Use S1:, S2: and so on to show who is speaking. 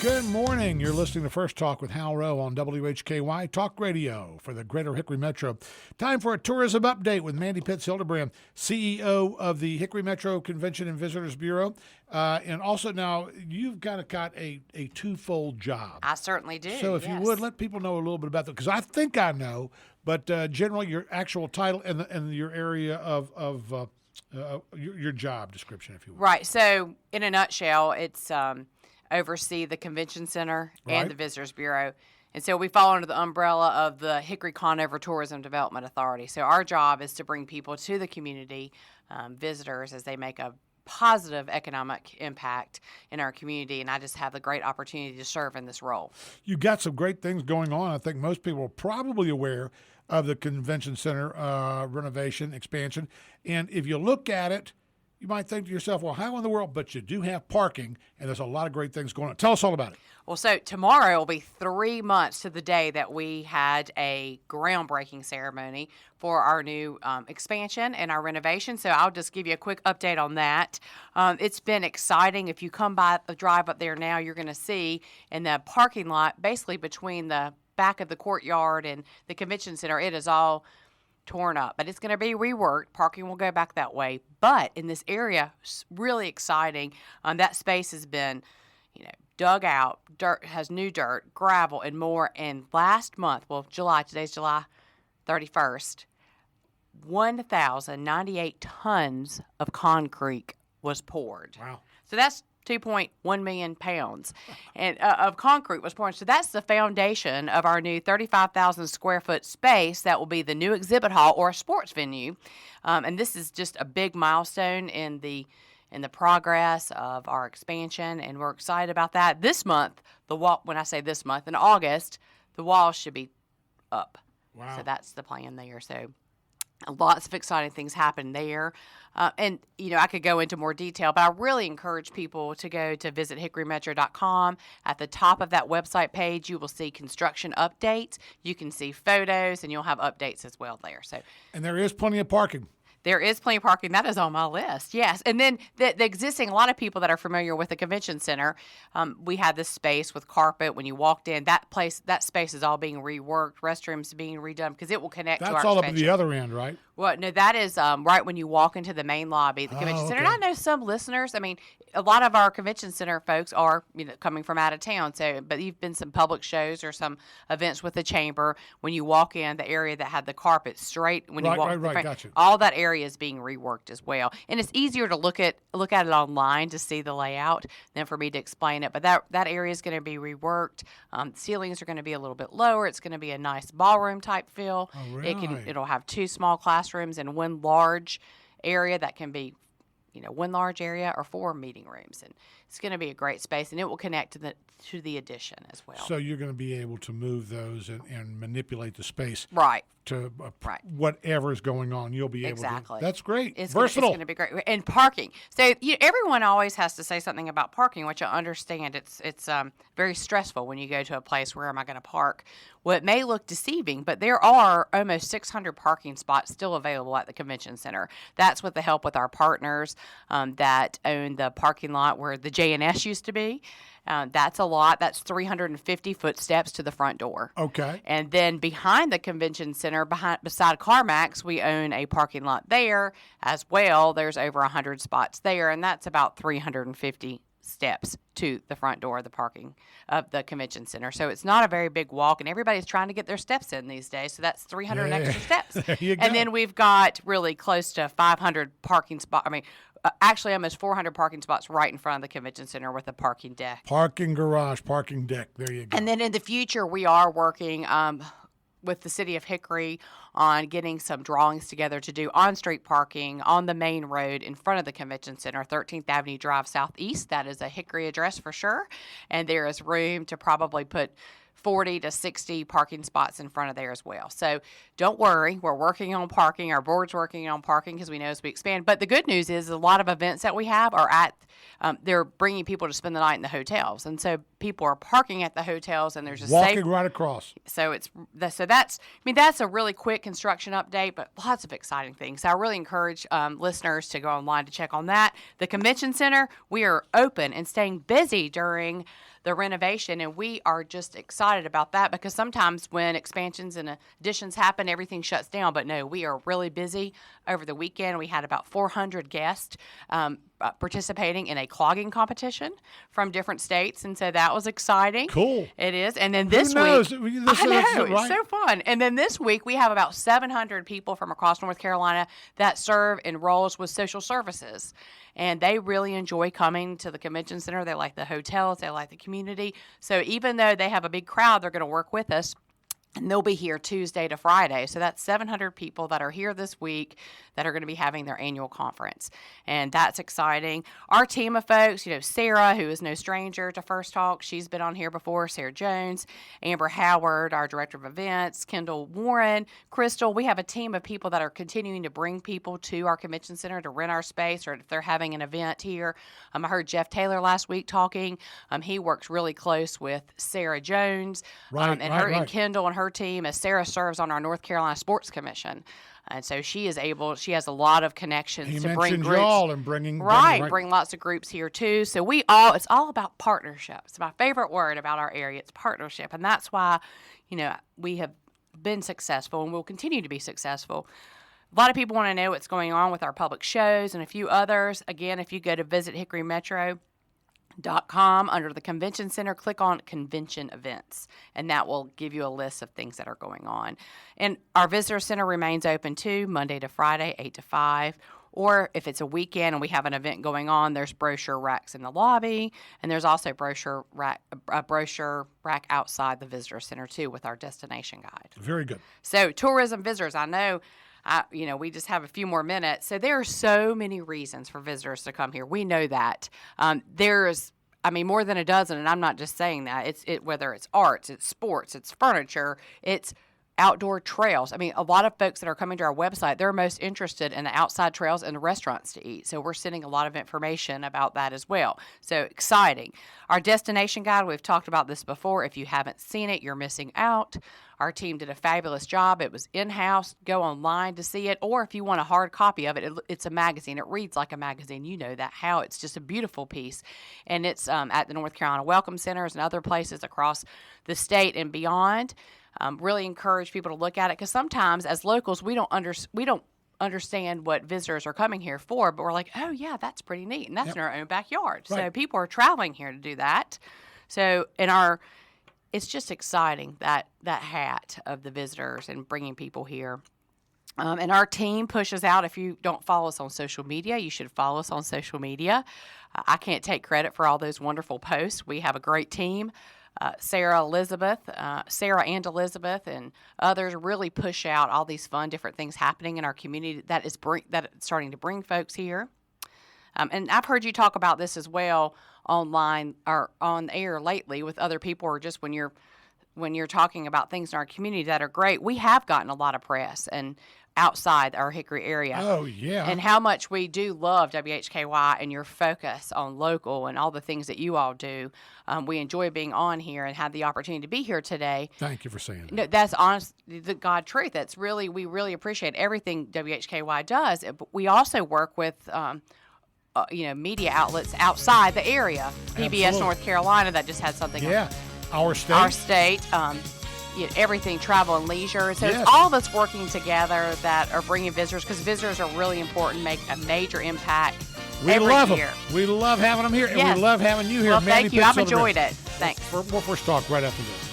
S1: Good morning. You're listening to First Talk with Hal Rowe on WHKY Talk Radio for the Greater Hickory Metro. Time for a tourism update with Mandy Pitts-Hildebrand, CEO of the Hickory Metro Convention and Visitors Bureau. And also now you've got a twofold job.
S2: I certainly do.
S1: So if you would, let people know a little bit about that, because I think I know, but generally your actual title and your area of your job description, if you will.
S2: Right. So in a nutshell, it's oversee the Convention Center and the Visitors Bureau. And so we fall under the umbrella of the Hickory Conover Tourism Development Authority. So our job is to bring people to the community, visitors, as they make a positive economic impact in our community. And I just have the great opportunity to serve in this role.
S1: You've got some great things going on. I think most people are probably aware of the Convention Center renovation, expansion. And if you look at it, you might think to yourself, well, how in the world? But you do have parking, and there's a lot of great things going on. Tell us all about it.
S2: Well, so tomorrow will be 3 months to the day that we had a groundbreaking ceremony for our new expansion and our renovation. So I'll just give you a quick update on that. It's been exciting. If you come by the drive up there now, you're going to see in the parking lot, basically between the back of the courtyard and the convention center, it is all torn up, but it's going to be reworked. Parking will go back that way. But in this area, really exciting. That space has been, dug out. Dirt has new dirt, gravel, and more. And last month, today's July 31st, 1,098 tons of concrete was poured.
S1: Wow.
S2: So that's 2.1 million pounds and of concrete was poured. So that's the foundation of our new 35,000 square foot space that will be the new exhibit hall or a sports venue. And this is just a big milestone in the progress of our expansion, and we're excited about that. This month, when I say this month, in August, the walls should be up.
S1: Wow.
S2: So that's the plan there. So lots of exciting things happen there. And I could go into more detail, but I really encourage people to go to visit hickorymetro.com. At the top of that website page, you will see construction updates. You can see photos, and you'll have updates as well there.
S1: And there is plenty of parking.
S2: There is plenty of parking. That is on my list, yes. And then the existing, a lot of people that are familiar with the convention center, we had this space with carpet. When you walked in, that space is all being reworked, restrooms being redone, because it will connect to our
S1: expansion. That's all up at
S2: expansion.
S1: the other end, right?
S2: Well, no, that is right when you walk into the main lobby of the convention center. And I know some listeners, a lot of our convention center folks are coming from out of town. So, but you've been some public shows or some events with the chamber. When you walk in, the area that had the carpet straight when you walk,
S1: right, gotcha.
S2: All that area is being reworked as well. And it's easier to look at it online to see the layout than for me to explain it. But that area is going to be reworked. Ceilings are going to be a little bit lower. It's going to be a nice ballroom type feel.
S1: Oh, really?
S2: It'll have 2 small classrooms and 1 large area that can be, 1 large area or 4 meeting rooms. And it's going to be a great space, and it will connect to the addition as well.
S1: So you're going to be able to move those and manipulate the space.
S2: Right.
S1: To whatever is going on, you'll be able to. That's great.
S2: It's
S1: versatile.
S2: It's going to be great. And parking. So everyone always has to say something about parking, which I understand. It's very stressful when you go to a place, where am I going to park? Well, it may look deceiving, but there are almost 600 parking spots still available at the convention center. That's with the help with our partners that own the parking lot where the J&S used to be. That's a lot. That's 350 footsteps to the front door.
S1: Okay.
S2: And then behind the convention center, beside CarMax, we own a parking lot there as well. There's over 100 spots there, and that's about 350 steps to the front door of the parking of the convention center. So it's not a very big walk, and everybody's trying to get their steps in these days. So that's 300 extra steps.
S1: There you go.
S2: And then we've got really close to 500 parking spots. Actually almost 400 parking spots right in front of the convention center with a parking deck.
S1: Parking garage, parking deck. There you go.
S2: And then in the future, we are working with the city of Hickory on getting some drawings together to do on-street parking on the main road in front of the convention center, 13th Avenue Drive Southeast. That is a Hickory address for sure. And there is room to probably put 40 to 60 parking spots in front of there as well. So don't worry, we're working on parking. Our board's working on parking because we know as we expand. But the good news is a lot of events that we have are they're bringing people to spend the night in the hotels. And so people are parking at the hotels, and there's a
S1: walking right across.
S2: So that's a really quick construction update, but lots of exciting things. So I really encourage listeners to go online to check on that. The convention center, we are open and staying busy during the renovation, and we are just excited about that because sometimes when expansions and additions happen, everything shuts down. But no, we are really busy. Over the weekend, we had about 400 guests participating in a clogging competition from different states, and so that was exciting.
S1: Cool.
S2: It is. And then this
S1: Who knows?
S2: week,
S1: This-
S2: I know,
S1: that's
S2: it's
S1: right.
S2: so fun. And then this week, we have about 700 people from across North Carolina that serve in roles with social services. And they really enjoy coming to the convention center. They like the hotels. They like the community. So even though they have a big crowd, they're going to work with us. And they'll be here Tuesday to Friday. So that's 700 people that are here this week that are going to be having their annual conference. And that's exciting. Our team of folks, Sarah, who is no stranger to First Talk, she's been on here before, Sarah Jones, Amber Howard, our director of events, Kendall Warren, Crystal. We have a team of people that are continuing to bring people to our convention center to rent our space, or if they're having an event here. I heard Jeff Taylor last week talking. He works really close with Sarah Jones and
S1: right.
S2: Kendall and her team, as Sarah serves on our North Carolina Sports Commission. And so she has a lot of connections to bring groups.
S1: Y'all and bringing
S2: Bring lots of groups here too. So it's all about partnership. It's my favorite word about our area. It's partnership. And that's why, we have been successful and will continue to be successful. A lot of people want to know what's going on with our public shows and a few others. Again, if you go to visit HickoryMetro.com under the convention center, click on convention events, and that will give you a list of things that are going on. And our visitor center remains open too, Monday to Friday, 8 to 5. Or if it's a weekend and we have an event going on, there's brochure racks in the lobby, and there's also a brochure rack outside the visitor center too with our destination guide.
S1: Very good.
S2: So tourism visitors, I know. We just have a few more minutes. So there are so many reasons for visitors to come here. We know that. There's more than a dozen, and I'm not just saying that. Whether it's arts, it's sports, it's furniture, it's outdoor trails. A lot of folks that are coming to our website, they're most interested in the outside trails and the restaurants to eat. So we're sending a lot of information about that as well. So exciting. Our destination guide, we've talked about this before. If you haven't seen it, you're missing out. Our team did a fabulous job. It was in-house. Go online to see it. Or if you want a hard copy of it, it's a magazine. It reads like a magazine. You know that, how it's just a beautiful piece. And it's at the North Carolina Welcome Centers and other places across the state and beyond. Really encourage people to look at it because sometimes as locals, we don't understand what visitors are coming here for, but we're like, oh, yeah, that's pretty neat. And that's in our own backyard.
S1: Right.
S2: So people are traveling here to do that. So it's just exciting, that hat of the visitors and bringing people here. And our team pushes out. If you don't follow us on social media, you should follow us on social media. I can't take credit for all those wonderful posts. We have a great team. Sarah and Elizabeth and others really push out all these fun different things happening in our community that is starting to bring folks here. And I've heard you talk about this as well online or on air lately with other people, or just when you're talking about things in our community that are great. We have gotten a lot of press and outside our Hickory area.
S1: Oh, yeah.
S2: And how much we do love WHKY and your focus on local and all the things that you all do. We enjoy being on here and have the opportunity to be here today.
S1: Thank you for saying that.
S2: No, that's honest, the God truth. We really appreciate everything WHKY does. But we also work with media outlets outside the area. PBS
S1: Absolutely.
S2: North Carolina that just had something.
S1: Yeah. Our state.
S2: Everything, travel and leisure. So
S1: Yes.
S2: It's all of us working together that are bringing visitors, because visitors are really important, make a major impact
S1: We
S2: every
S1: love
S2: year.
S1: them. We love having them here, and
S2: Yes.
S1: we love having you here.
S2: Well,
S1: Mandy
S2: thank you. I've
S1: Pitts,
S2: enjoyed it. Thanks.
S1: We'll first talk right after this.